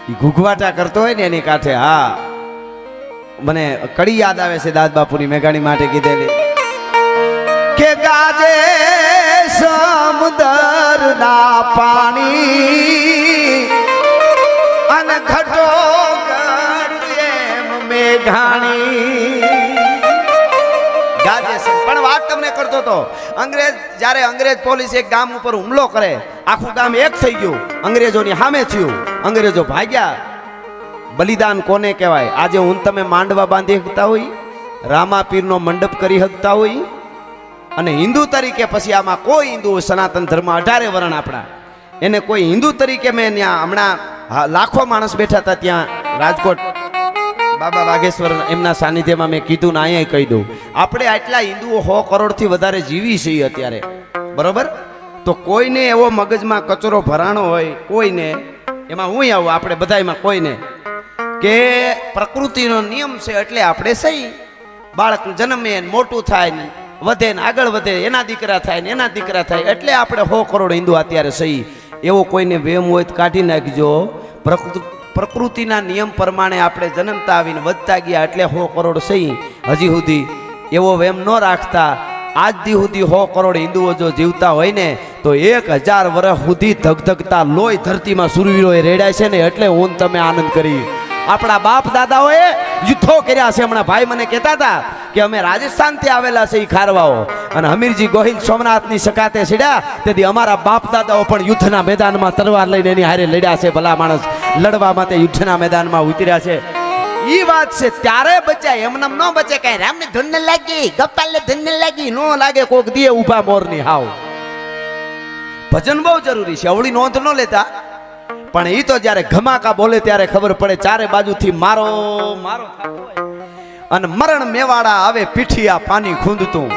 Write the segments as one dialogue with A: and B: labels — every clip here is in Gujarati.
A: એ ઘૂઘવાટા કરતો હોય ને એની કાંઠે, હા મને કડી યાદ આવે છે દાદ બાપુની મેઘાણી માટે કીધેલી કે ગાજે સમુદ્રના પાણી અને ઘટો મેઘાણી ગાજે છે. પણ વાત તમને કરતો તો જ્યારે અંગ્રેજ પોલીસ એક ગામ ઉપર હુમલો કરે, આખું ગામ એક થઈ ગયું, અંગ્રેજોની સામે થયું, અંગ્રેજો ભાગ્યા. બલિદાન કોને કહેવાય? આજે હું તમે માંડવા બાંધી શકતા હોય, રામાપીરનો મંડપ કરી શકતા હોય, અને હિન્દુ તરીકે પછી આમાં કોઈ હિન્દુ સનાતન ધર્મ 18 વર્ણ આપણા, એને કોઈ હિન્દુ તરીકે મેં ત્યાં હમણાં લાખો માણસ બેઠા હતા ત્યાં રાજકોટ બાબા વાઘેશ્વર એમના સાનિધ્યમાં મેં કીધું ને અહીંયા કહી દઉં, આપણે આટલા હિન્દુઓ 100 કરોડથી વધારે જીવી છીએ અત્યારે, બરોબર? તો કોઈને એવો મગજમાં કચરો ભરાણો હોય, કોઈને એમાં હું આવું, આપણે બધામાં કોઈને કે પ્રકૃતિનો નિયમ છે એટલે આપણે સહી, બાળક જન્મે મોટું થાય ને વધે ને આગળ વધે, એના દીકરા થાય ને એના દીકરા થાય એટલે આપણે 100 કરોડ હિન્દુ અત્યારે સહી. એવો કોઈને વેમ હોય તો કાઢી નાખજો. પ્રકૃતિના નિયમ પ્રમાણે આપણે જન્મતા આવીને વધતા ગયા એટલે 100 કરોડ સહી. હજી સુધી એવો વેમ ન રાખતા, આજ દી સુધી 100 કરોડ હિન્દુઓ જો જીવતા હોય ને તો 1000 વર્ષ સુધી ધગધગતા લોહી ધરતીમાં સુરવીરોએ રેડાય છે ને, એટલે હું તમે આનંદ કરી. આપણા બાપ દાદાઓએ યુદ્ધો કર્યા છે. હમણાં ભાઈ મને કહેતા હતા કે અમે રાજસ્થાનથી આવેલા છે એ ખારવાઓ, અને હમીરજી ગોહિલ સોમનાથની સકાતે સીડ્યા તેથી અમારા બાપ દાદાઓ પણ યુદ્ધના મેદાનમાં તલવાર લઈને એની હારે લડ્યા છે. ભલા માણસ લડવા માટે યુદ્ધના મેદાનમાં ઉતર્યા છે. ઈ વાત છે ત્યારે બચાય, એમને ન બચે. કઈ રામને ધન ન લાગી, ગપ્પાલને ધન ન લાગી, નો લાગે કોક દીએ ઊભા મોરની હાવ. ભજન બહુ જરૂરી છે, અવળી નોંધ ન લેતા, પણ એ તો જ્યારે ઘમાકા બોલે ત્યારે ખબર પડે. ચારે બાજુથી મારો મારો અને મરણ મેવાડા આવે પીઠિયા પાણી ખૂંદતું,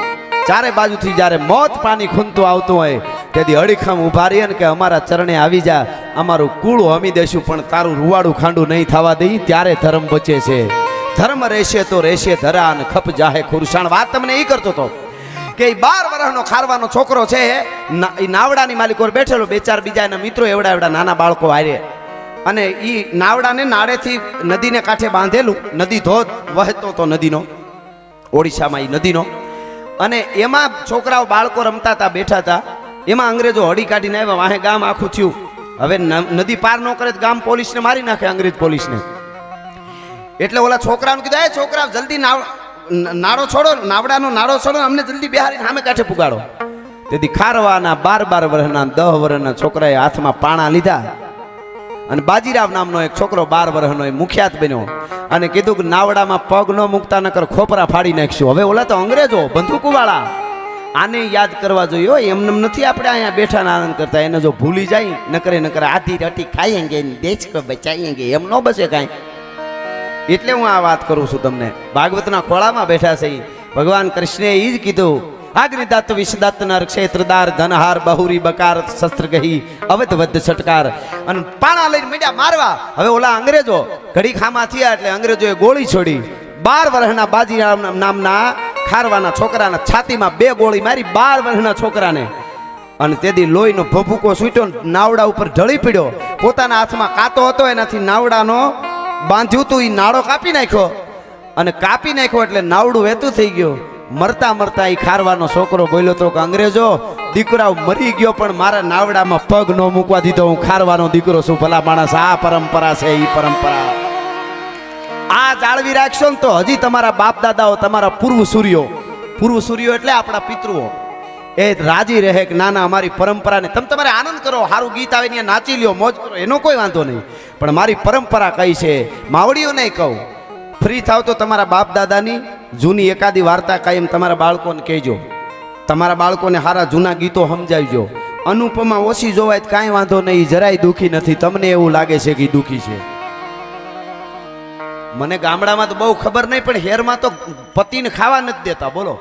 A: ચારે બાજુથી જ્યારે મોત પાણી ખૂંદતું આવતું હોય તેથી અડીખમ ઉભા રહીએ ને કે અમારા ચરણે આવી જા, અમારું કુળું હમી દેશું પણ તારું રૂવાડું ખાંડું નહીં થવા દઈ, ત્યારે ધર્મ બચે છે. ધર્મ રહેશે તો રહેશે ધરા અને ખપ જાહે ખુરસાણ. વાત તમને એ કરતો હતો કે 12 વર્ષનો ખારવાનો છોકરો છે, એ નાવડાની માલિક પર બેઠેલો, 2-4 બીજા એના મિત્રો એવડા નાના બાળકો હારે, અને એ નાવડાને નાળેથી નદીને કાંઠે બાંધેલું, નદી ધોધ વહેતો તો નદીનો, ઓડિશામાં એ નદીનો, અને એમાં છોકરાઓ બાળકો રમતા હતા, બેઠા હતા. એમાં અંગ્રેજો હળી કાઢીને આવ્યા, વાહે ગામ આખું થયું. હવે નદી પાર ન કરે તો ગામ પોલીસને મારી નાખે, અંગ્રેજ પોલીસને. એટલે ઓલા છોકરાને કીધું, એ છોકરા જલ્દી નાળો છોડો, નાવડાનો નાળો છોડો, અમને જલ્દી બિહારી સામે કાંઠે પુગાડો. તેથી ખારવાના 12 વર્ષના 10 વર્ષના છોકરાએ હાથમાં પાણા લીધા, અને બાજીરાવ નામનો એક છોકરો 12 વર્ષનો એ મુખ્યાત બન્યો, અને કીધું કે નાવડામાં પગ ન મૂકતા નકર ખોપરા ફાડી નાખશું. હવે ઓલા તો અંગ્રેજો બંદૂકવાળા, આને યાદ કરવા જોઈએ. એમને નથી આપણે અહીંયા બેઠા આનંદ કરતા, એને જો ભૂલી જાય નકરે આધી રટી ખાઈએંગે દેશ કો બચાઈએંગે, એમ ન બચે કાંઈ. એટલે હું આ વાત કરું છું તમને. ભાગવતના ખોળામાં બેઠા છે ભગવાન કૃષ્ણએ એ જ કીધું, અગ્નિદત્ત વિષદત્ત નર ક્ષેત્રદાર ધનહાર બહુરી બકાર શસ્ત્ર ગહી અવધ વધ છટકાર, અને પાણા લઈને મીડ્યા મારવા. હવે ઓલા અંગ્રેજો ઘડી ખામાં થયા એટલે અંગ્રેજોએ ગોળી છોડી. 12 વર્ષના બાજીરાવ નામના ખારવાના છોકરાના છાતીમાં 2 ગોળી મારી, 12 વર્ષના છોકરાને, અને તેથી લોહીનો ભભૂકો છૂટ્યો, નાવડા ઉપર ઢળી પડ્યો. પોતાના હાથમાં કાંટો હતો, એનાથી નાવડાનો બાંધ્યું તું, એ નાળો કાપી નાખ્યો, અને કાપી નાખ્યો એટલે નાવડું વહેતું થઈ ગયું. મરતા મરતા એ ખારવાનો છોકરો બોલ્યો તો કે અંગ્રેજો દીકરા મરી ગયો પણ મારા નાવડામાં પગ ન મૂકવા દીધો, હું ખારવાનો દીકરો છું. ભલા માણસ, આ પરંપરા છે, એ પરંપરા આ જાળવી રાખશો ને તો હજી તમારા બાપ દાદાઓ, તમારા પૂર્વ સૂર્યો એટલે આપણા પિતૃઓ એ રાજી રહે કે ના ના અમારી પરંપરાને તમે તમારે આનંદ કરો, સારું ગીત આવે ને નાચી લ્યો, મોજ કરો, એનો કોઈ વાંધો નહીં, પણ મારી પરંપરા કઈ છે માવડીઓને કહું. ફ્રી થાવ તો તમારા બાપ દાદાની જૂની એકાદી વાર્તા કાયમ તમારા બાળકોને કહેજો, તમારા બાળકોને સારા જૂના ગીતો સમજાવજો. અનુપમા ઓછી જોવાય તો કાંઈ વાંધો નહીં, જરાય દુઃખી નથી. તમને એવું લાગે છે કે દુઃખી છે. મને ગામડામાં તો બહુ ખબર નહીં, પણ હેરમાં તો પતિને ખાવા નથી દેતા. બોલો,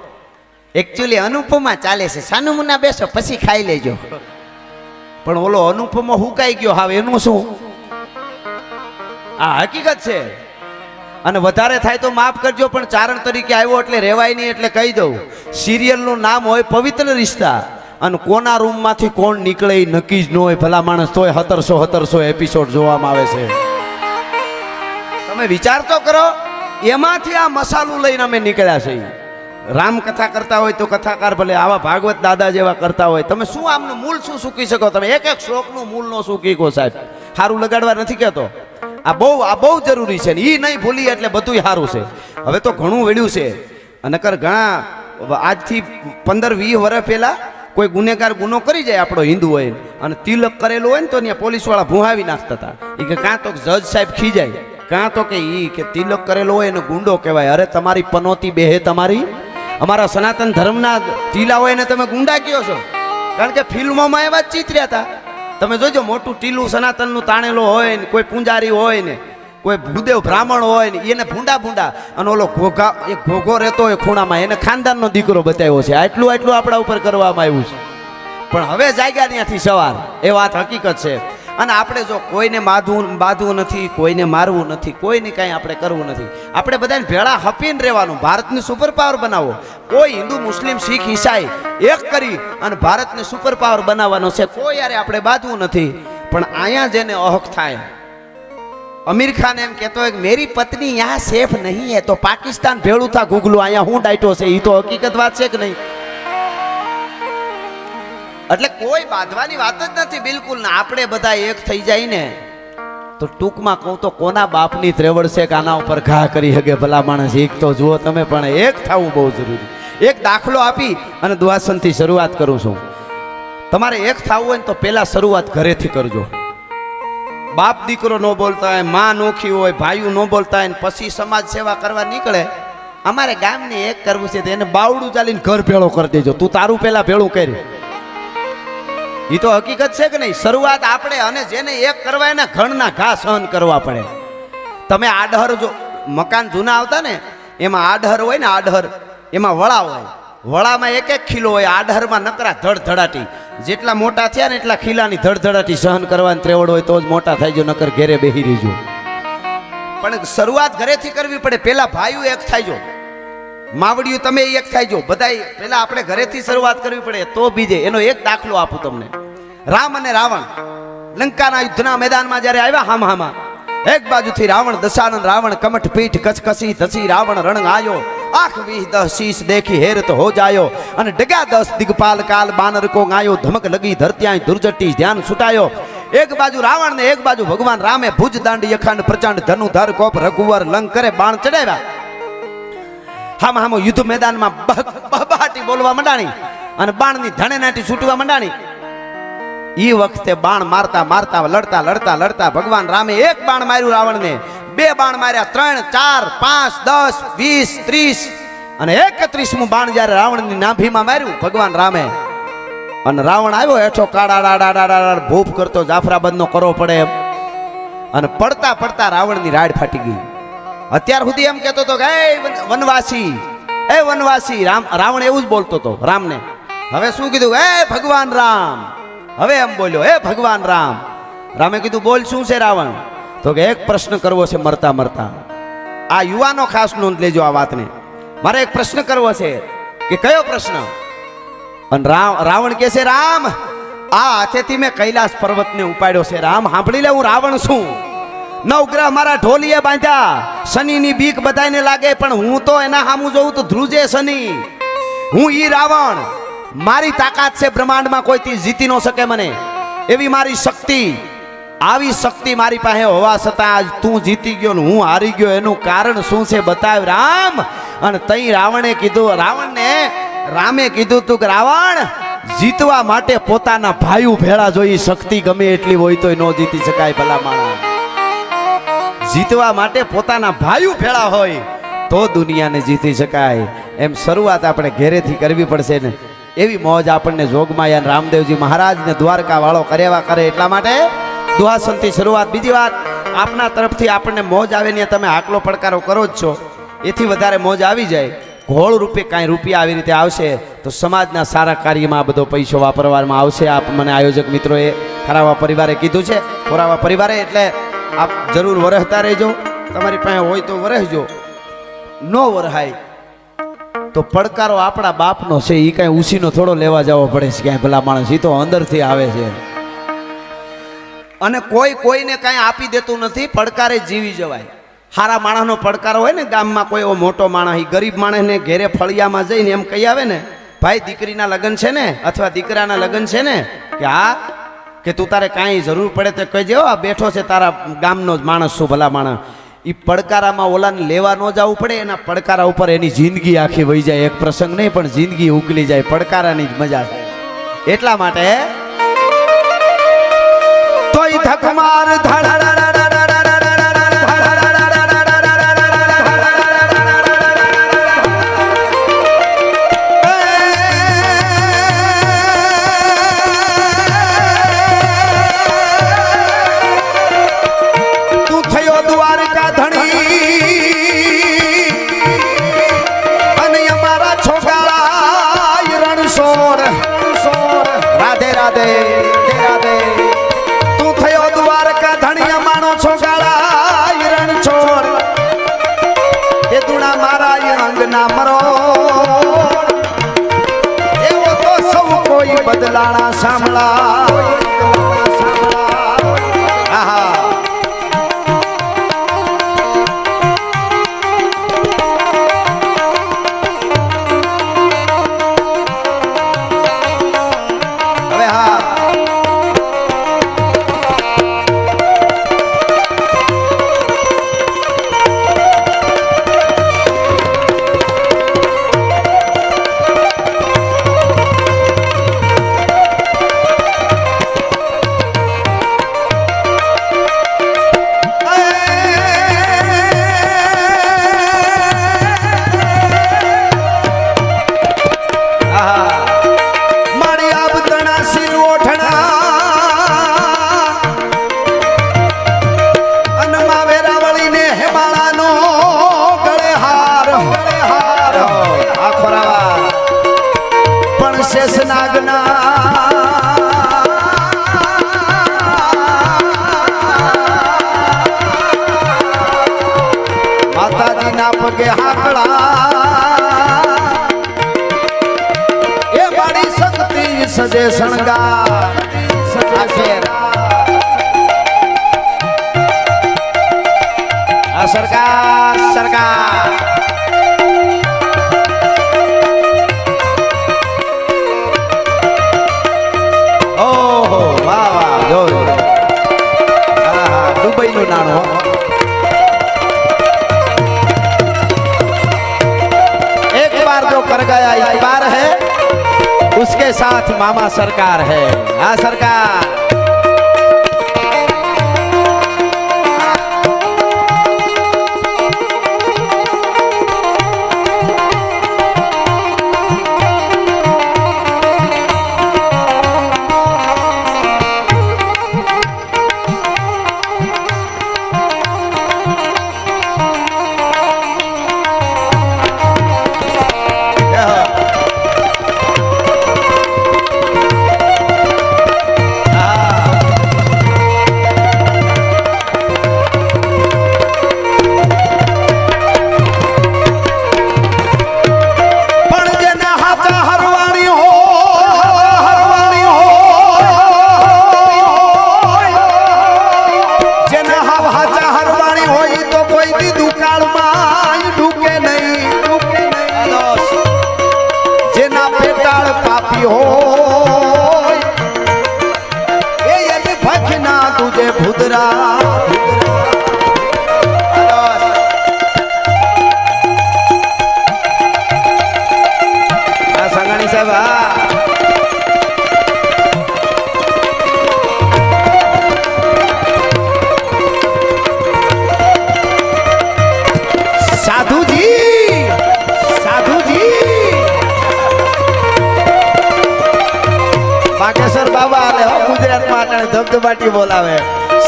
A: એકચ્યુઅલી અનુપમા ચાલે છે, સાનું મુના બેસો પછી ખાઈ લેજો. પણ ઓલો અનુપમા હુકાઈ ગયો, હવે એનું શું? આ હકીકત છે. અને વધારે થાય તો માફ કરજો, પણ ચારણ તરીકે આવ્યો એટલે રહેવાય નહીં. એટલે કહી દઉં, સિરિયલનું નામ હોય પવિત્ર રિશ્તા, અને કોના રૂમમાંથી કોણ નીકળે એ નક્કી જ ન હોય. ભલા માણસ તોય 1700 એપિસોડ જોવામાં આવે છે. તમે વિચાર તો કરો, એમાંથી આ મસાલું લઈને અમે નીકળ્યા છે. રામ કથા કરતા હોય તો કથાકાર ભલે આવા ભાગવત દાદા જેવા કરતા હોય, તમે શું આમનું મૂળ શું સૂકી શકો? તમે એક એક શ્લોકનું મૂળ નો સૂકી કહો સાહેબ. સારું લગાડવા નથી કહેતો, આ બહુ જરૂરી છે ને એ નહીં ભૂલી એટલે બધું સારું છે. હવે તો ઘણું વળ્યું છે, અને ઘણા આજથી 15-20 વર્ષ પહેલા કોઈ ગુનેગાર ગુનો કરી જાય આપણો હિન્દુ હોય અને તિલક કરેલું હોય ને તો ત્યાં પોલીસવાળા ભૂહાવી નાખતા હતા. એ કે કાં તો જજ સાહેબ ખીજાય, કાં તો કે ઈ કે તિલક કરેલો હોય એને ગુંડો કહેવાય. અરે તમારી પનોતી બેહે તમારી, અમારા સનાતન ધર્મના ટીલા હોય ને તમે ગુંડા કયો છો? કારણ કે ફિલ્મોમાં એવા જ ચિત્ર્યા હતા. તમે જોજો મોટું ટીલું સનાતનનું તાણેલો હોય ને, કોઈ પૂંજારી હોય ને, કોઈ ભૂદેવ બ્રાહ્મણ હોય ને, એને ભૂંડા અને ઓલો ઘોઘા એ ઘોઘો રહેતો હોય ખૂણામાં, એને ખાનદાનનો દીકરો બતાવ્યો છે. આટલું આપણા ઉપર કરવામાં આવ્યું છે. પણ હવે જાગ્યા ત્યાંથી સવાર, એ વાત હકીકત છે. અને આપણે જો કોઈને બાંધવું નથી, કોઈને મારવું નથી, કોઈને કાંઈ આપણે કરવું નથી. આપણે બધાને ભેળા હપીને રહેવાનું, ભારતની સુપર પાવર બનાવો. કોઈ હિન્દુ મુસ્લિમ શીખ ઈસાઈ એક કરી અને ભારતને સુપર પાવર બનાવવાનો છે. કોઈ યારે આપણે બાંધવું નથી. પણ અહીંયા જેને અહક થાય, અમીર ખાન એમ કહેતો હોય કે મેરી પત્ની યહાં સેફ નહીં હે, તો પાકિસ્તાન ભેળું થા ગુગલું, અહીંયા હું ડાયટો છે. એ તો હકીકત વાત છે કે નહીં? એટલે કોઈ બાંધવાની વાત જ નથી બિલકુલ. ને આપણે બધા એક થઈ જાય ને તો ટૂંકમાં કહું તો કોના બાપની ત્રેવડ છે કે આના ઉપર ઘા કરી શકે? ભલા માણસ એક તો જુઓ તમે, પણ એક થવું બહુ જરૂરી. એક દાખલો આપી અને દુઆસનથી શરૂઆત કરું છું. તમારે એક થવું હોય ને તો પહેલા શરૂઆત ઘરેથી કરજો. બાપ દીકરો ન બોલતા હોય, માં નોખી હોય, ભાઈઓ ન બોલતા હોય, પછી સમાજ સેવા કરવા નીકળે. અમારે ગામને એક કરવું છે તો એને બાવડું ચાલીને ઘર ભેળો કરી દેજો. તું તારું પહેલા ભેળું કરી. એ તો હકીકત છે કે નહીં? શરૂઆત આપણે, અને જેને એક કરવા એને ઘણના ઘા સહન કરવા પડે. તમે આડહર જો મકાન જૂના આવતા ને, એમાં આડહર હોય ને, આડહર એમાં વળા હોય, વળામાં એક ખીલો હોય, આડહરમાં નકરા ધડધડાટી. જેટલા મોટા થયા ને એટલા ખીલાની ધડધડાટી સહન કરવાની ત્રેવડ હોય તો જ મોટા થાય. જો નકર ઘેરે બેહી રહીજો. પણ શરૂઆત ઘરેથી કરવી પડે. પેલા ભાઈઓ એક થાય જો, માવડિયું તમે એક થાય જો, બધાય પેલા આપણે ઘરેથી શરૂઆત કરવી પડે તો બીજે. એનો એક દાખલો આપું તમને. રામ અને રાવણ લંકાના યુદ્ધના મેદાનમાં જ્યારે આવ્યા હામહામાં, એક બાજુથી રાવણ દશાનન, રાવણ કમઠ પીઠ કચકસી ધસી, રાવણ રણ આયો, આંખ વીહ 10 શીશ દેખી હેરત હો જાયો, અને ડગા 10 દિગપાલ કાલ બાનર કો ગાયો, ધમક લગી ધરત્યાંય દુર્જટી ધ્યાન છૂટાયો. એક બાજુ રાવણ ને એક બાજુ ભગવાન રામે ભુજ દાંડ યખંડ પ્રચંડ ધનુ ધર કોપ રઘુવર લંક કરે બાણ ચડાવ્યા. હામો યુદ્ધ મેદાનમાં બહાટી બોલવા માંડાણી અને બાણની ધણેનાટી છૂટવા માંડાણી. ઈ વખતે બાણ મારતા મારતા લડતા ભગવાન રામે એક બાણ માર્યું રાવણને, 2 બાણ માર્યા, 3, 4, 5, 10, 20, 30 અને 31મું બાણ જ્યારે રાવણની નાભીમાં માર્યું ભગવાન રામે, અને રાવણ આવ્યો હેઠો કાડા ભૂપ કરતો, જાફરાબાદનો કરો પડે એમ, અને પડતા રાવણની રાડ ફાટી ગઈ. અત્યાર સુધી એમ કહેતો હતો કે એ વનવાસી રાવણ એવું જ બોલતો હતો રામને. હવે શું કીધું? એ ભગવાન રામ. હવે એમ બોલ્યો, એ ભગવાન રામ. રામે કીધું બોલ શું છે રાવણ? તો કે એક પ્રશ્ન કરવો છે મરતા. આ યુવાનો ખાસ નોંધ લેજો આ વાતને. મારે એક પ્રશ્ન કરવો છે. કે કયો પ્રશ્ન? અને રાવણ કહે છે, રામ આ હાથેથી મેં કૈલાસ પર્વતને ઉપાડ્યો છે. રામ સાંભળી લે, હું રાવણ છું. 9 ગ્રહ મારા ઢોલીએ બાંધ્યા, શનિની બીક બધાને લાગે, પણ હું તો એના સામું જોઉં તો ધ્રુજે શનિ. હું ઈ રાવણ, મારી તાકાત છે બ્રહ્માંડમાં, કોઈથી જીતી ન શકે મને એવી મારી શક્તિ. આવી શક્તિ મારી પાસે હોવા છતાં આજ તું જીતી ગયો ને હું હારી ગયો, એનું કારણ શું છે બતાવ રામ. અને તઈ રામે કીધું તું કે રાવણ, જીતવા માટે પોતાના ભાઈઓ ભેળા જોઈ. શક્તિ ગમે એટલી હોય તોય ન જીતી શકાય ભલા માણસ. જીતવા માટે પોતાના ભાઈઓ ભેળા હોય તો દુનિયાને જીતી શકાય. એમ શરૂઆત આપણે ઘેરેથી કરવી પડશે ને. એવી મોજ આપણને જોગમાયા રામદેવજી મહારાજને દ્વારકા વાળો કર્યા કરે. એટલા માટે દુઆસનથી શરૂઆત. બીજી વાત, આપના તરફથી આપણને મોજ આવે ને તમે આકલો પડકારો કરો જ છો. એથી વધારે મોજ આવી જાય, ઘોળ રૂપે કાંઈ રૂપિયા આવી રીતે આવશે તો સમાજના સારા કાર્યમાં આ બધો પૈસો વાપરવામાં આવશે. આપ મને આયોજક મિત્રોએ ખરાવા પરિવારે કીધું છે. ખોરાવા પરિવારે એટલે આપ જરૂર વરહતા રહેજો. તમારી પાસે હોય તો વરહજો, ન વરહાય તો પડકારો આપણા બાપનો છે. એ કાંઈ ઉસીનો થોડો લેવા જવો પડે છે ક્યાંય ભલા માણસ. એ તો અંદરથી આવે છે. અને કોઈને કાંઈ આપી દેતું નથી. પડકારે જીવી જવાય. હારા માણસનો પડકાર હોય ને ગામમાં કોઈ એવો મોટો માણસ એ ગરીબ માણસને ઘેરે ફળિયામાં જઈને એમ કહી આવે ને, ભાઈ દીકરીના લગ્ન છે ને અથવા દીકરાના લગ્ન છે ને, કે હા, કે તું તારે કાંઈ જરૂર પડે તો કહેજે, આ બેઠો છે તારા ગામનો જ માણસ છું, ભલા માણસ. એ પડકારામાં ઓલાને લેવા ન જવું પડે, એના પડકારા ઉપર એની જિંદગી આખી વહી જાય. એક પ્રસંગ નહીં પણ જિંદગી ઉકલી જાય, પડકારાની જ મજા છે. એટલા માટે તોય ધકમાર બદલાણા સાંભળા. હવે હા, માતાજીના પગે હાકડા એ મારી શક્તિ સજે શણગાર. સરકાર સરકાર ઓહો વાહ વાહ, જો દુબઈ નું નાણું. एक बार जो कर गया एक बार है, उसके साथ मामा सरकार है. हाँ सरकार. બાગેશ્વર બાબા આલે હો ગુજરાતમાં આટણે ધબધબાટી બોલાવે.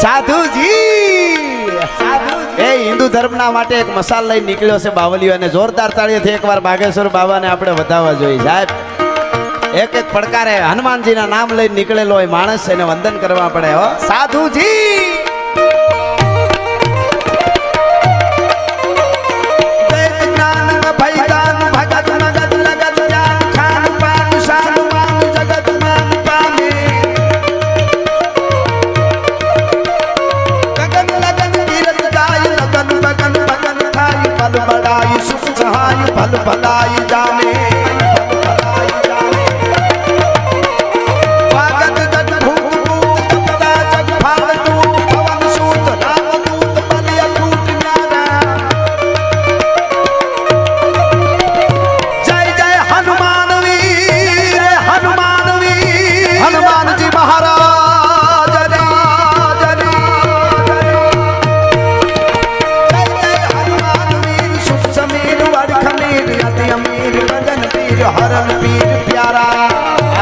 A: સાધુજી એ હિન્દુ ધર્મના માટે એક મસાલ લઈને નીકળ્યો છે બાવલીઓ, અને જોરદાર તાળીઓથી એકવાર બાગેશ્વર બાબાને આપણે વધાવવા જોઈએ. સાહેબ એક એક પડકારે હનુમાનજીના નામ લઈને નીકળેલો હોય માણસ, એને વંદન કરવા પડે. હો સાધુજી. Gagana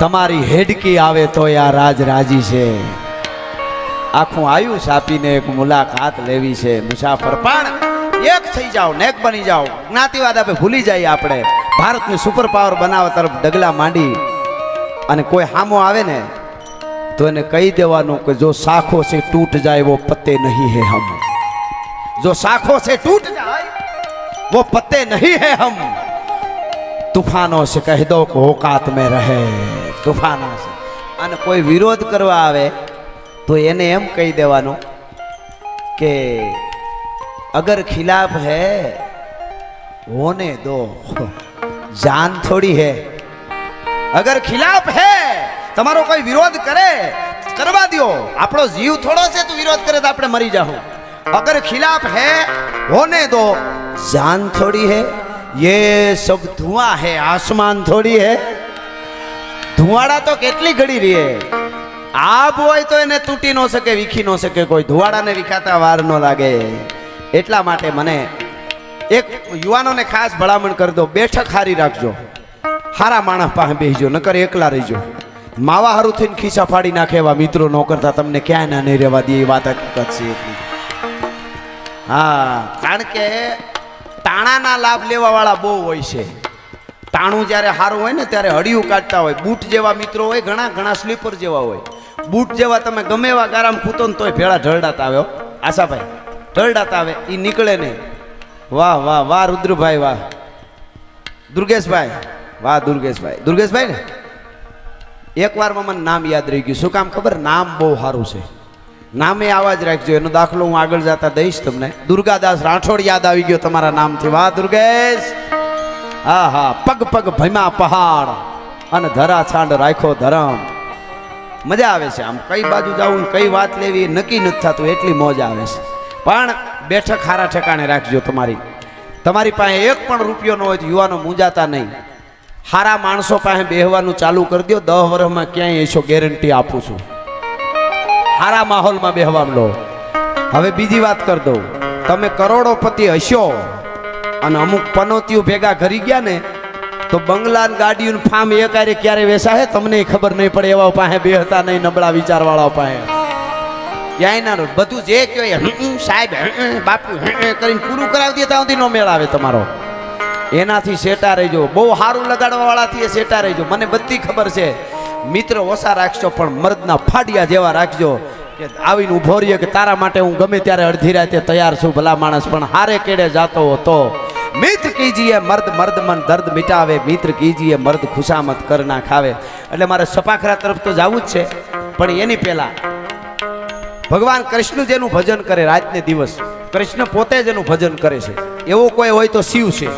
A: તમારી હેડકી આવે તો આ રાજ રાજી છે. આખું આયુષ આપીને એક મુલાકાત લેવી છે. મુસાફર પણ એક થઈ જાઓ, નેક બની જાઓ. જ્ઞાતિવાદ આપણે ભૂલી જઈએ. આપણે ભારતની સુપર પાવર બનાવવા તરફ ડગલા માંડી અને કોઈ હામો આવે ને તો એને કહી દેવાનું કે જો શાખો से टूट जाए वो पत्ते नहीं है हम. जो शाखों से टूट जाए वो पत्ते नहीं है हम. तूफानों से कह दो कि औकात में रहे. तूफानों से. અને કોઈ વિરોધ કરવા આવે તો એને એમ કહી દેવાનું કે અગર ખિલાફ है होने दो, जान थोड़ी है. अगर खिलाफ है તમારો કોઈ વિરોધ કરે કરવા દો. આપણો જીવ થોડો છે, તું વિરોધ કરે તો આપણે મરી જાહું. अगर खिलाफ है होने दो, जान थोड़ी है. ये सब धुआं है, आसमान थोड़ी है. धुआड़ा तो કેટલી ઘડી રહે. આબ હોય તો એને તૂટી ન શકે, વીખી ન શકે. કોઈ ધુવાડાને વિખાતા વાર ન લાગે. એટલા માટે મને એક યુવાનોને ખાસ ભલામણ કરી દો, બેઠક હારી રાખજો. હારા માણસ પાસે બેસજો, નકર એકલા રહીજો. માવા હારું થઈને ખિસ્સા ફાડી નાખે એવા મિત્રો ન કરતા તમને ક્યાંય ના નહીં રહેવા દે. એ વાત હકીકત છે એટલી. હા, કારણ કે તાણાના લાભ લેવા વાળા બહુ હોય છે. તાણું જ્યારે સારું હોય ને ત્યારે હડિયું કાઢતા હોય. બૂટ જેવા મિત્રો હોય, ઘણા ઘણા સ્લીપર જેવા હોય. બૂટ જેવા તમે ગમે એવા ગારામાં ખૂતો ને તોય ભેળા ઢળડાતા આવે. આશાભાઈ ઢળડાતા આવે, એ નીકળે નહીં. વાહ વાહ વાહ રુદ્રભાઈ, વાહ દુર્ગેશભાઈ, વાહ દુર્ગેશભાઈ. દુર્ગેશભાઈ ને એક વારમાં મને નામ યાદ રહી ગયું. શું કામ ખબર? નામ બહુ સારું છે. નામે આવા જ રાખજો. એનો દાખલો હું આગળ જતા દઈશ તમને. દુર્ગાદાસ રાઠોડ યાદ આવી ગયો તમારા નામથી. વાહ દુર્ગેશ. હા હા. પગ પગ ભમ્યા પહાડ અને ધરા છાંડ રાખ્યો ધરમ. મજા આવે છે. આમ કઈ બાજુ જાવું કઈ વાત લેવી નક્કી નથી થતું, એટલી મોજ આવે છે. પણ બેઠક હારા ઠેકાણે રાખજો. તમારી પાસે એક પણ રૂપિયો ન હોય તો યુવાનો મૂંઝાતા નહીં. હારા માણસો પાસે બેહવાનું ચાલુ કરી દો. 10 વર્ષમાં ક્યાંય એસો ગેરંટી આપું છું. હારા માહોલમાં બેહવાનું લો. હવે બીજી વાત કરી દઉં. તમે કરોડોપતિ હશો અને અમુક પનોતીઓ ભેગા ઘરી ગયા ને તો બંગલા ગાડીયું ફાર્મ એકારે ક્યારે વેસાય તમને ખબર નહીં પડે. એવા પાસે બેહતા નહીં, નબળા વિચારવાળા પાસે. ક્યાંય ના બધું જે કહેવાય સાહેબ બાપુ કરીને પૂરું કરાવી દે ત્યાં સુધી નો મેળ આવે તમારો. એનાથી સેટા રહેજો. બહુ સારું લગાડવા વાળાથી સેટા રહેજો. મને બધી ખબર છે. મિત્ર ઓછા રાખજો પણ મર્દના ફાડિયા જેવા રાખજો કે આવીને ઉભો રહીએ કે તારા માટે હું ગમે ત્યારે અડધી રાતે તૈયાર છું. ભલા માણસ પણ હારે કેડે જાતો હો તો મિત્ર કીજીએ મર્દ મર્દ મન દર્દ મિટાવે. મિત્ર કીજીએ મર્દ ખુશામત કર ના ખાવે. એટલે મારે સપાખરા તરફ તો જવું જ છે. પણ એની પહેલા ભગવાન કૃષ્ણ જેનું ભજન કરે રાતને દિવસ, કૃષ્ણ પોતે જ એનું ભજન કરે છે, એવો કોઈ હોય તો શિવ છે.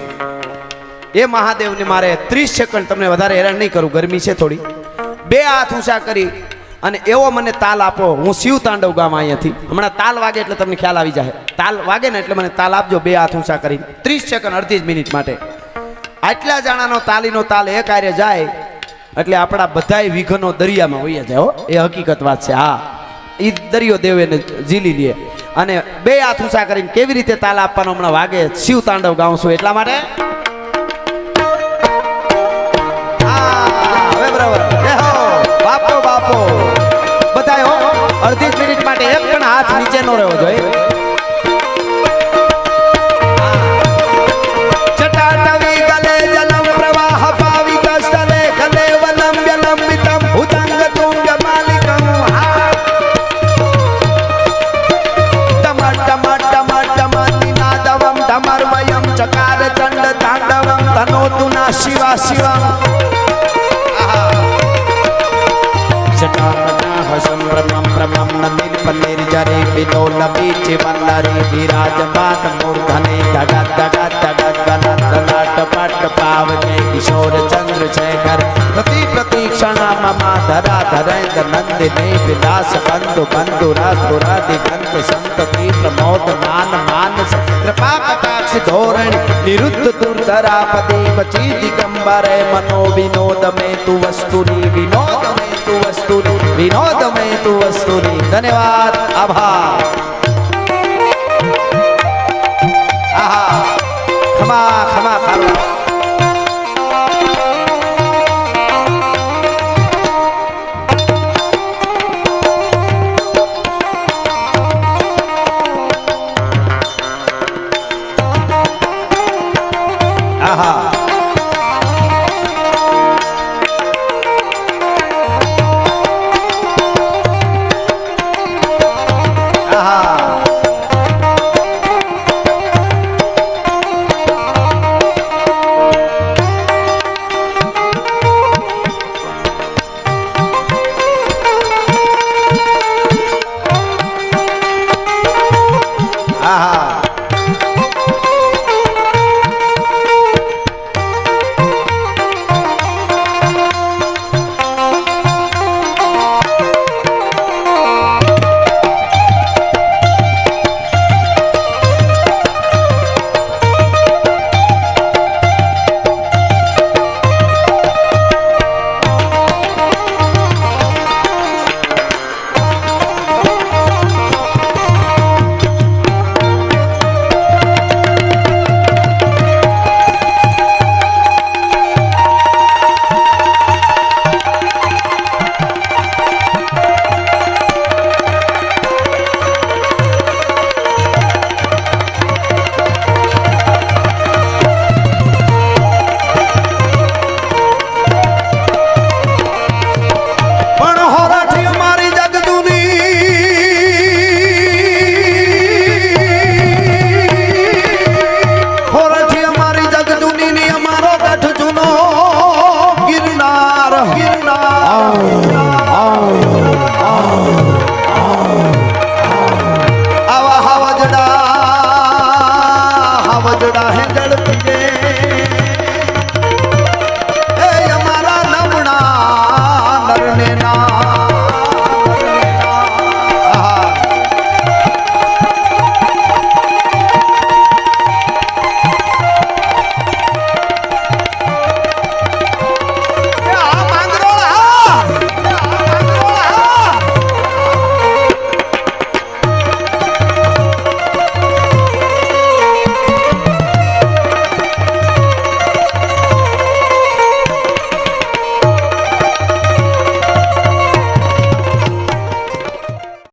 A: એ મહાદેવને મારે 30 સેકન્ડ, તમને વધારે હેરાન નહીં કરું, ગરમી છે થોડી, 2 હાથ ઊંચા કરી અને એવો મને તાલ આપો. હું શિવ તાંડવ ગામ અહીંયાથી. હમણાં તાલ વાગે એટલે તમને ખ્યાલ આવી જાય. તાલ વાગે ને એટલે મને તાલ આપજો. 2 હાથ ઊંચા કરી 30 સેકન્ડ, અડધી જ મિનિટ માટે. આટલા જણાનો તાલીનો તાલ એક હારે જાય એટલે આપણા બધાય વિઘનો દરિયામાં વહી જાય. હો, એ હકીકત વાત છે. હા, એ દરિયો દેવેને ઝીલી લે. અને 2 હાથ ઊંચા કરીને કેવી રીતે તાલ આપવાનો હમણાં વાગે. શિવ તાંડવ ગાઉં છું એટલા માટે. બાપો બાપો બધાય હો, અડધી મિનિટ માટે એક પણ હાથ નીચે નો રહેવો જોઈએ. ચટાટવી ગલે જલમ પ્રવાહ પાવિત સ્થલે ગલે વલંબ્ય લંબિતમ ભુજંગ તુંગ માલિકમ. ટમર ટમર ટમર ટમર નિનાદવમ ધમર્વયમ ચકાર ચંડ તાંડવમ તનોતુ ના શિવા શિવમ. સંભ્રમમ પ્રમમ નદીર પલ્લીર જરે વિલોલ બીચે વલ્લરી વિરાજમાન મૂર્ધને ધગત ધગત ધગત ગલત લટ પટ પાવને કિશોર ચંદ્ર શેખર પ્રતિ પ્રતિક્ષણા મમા ધરા ધરેન્દ્ર નંદિને વિલાસ બંધુ બંધુ રાધુરાધિ ગંધ સંતતિ પ્રમોદ માન માનસ કૃપા કટાક્ષ ધોરણ નિરુદ્ધ દુર્ધરાપતિ વચી દિગંબરે મનો વિનોદ મે તુ વસ્તુની વિનોદ મે તુ વસ્તુની વિનોદ મે તુ વસ્તુની. ધન્યવાદ, આભાર. આહા, ખમા ખમા ખાવા.
B: વાહ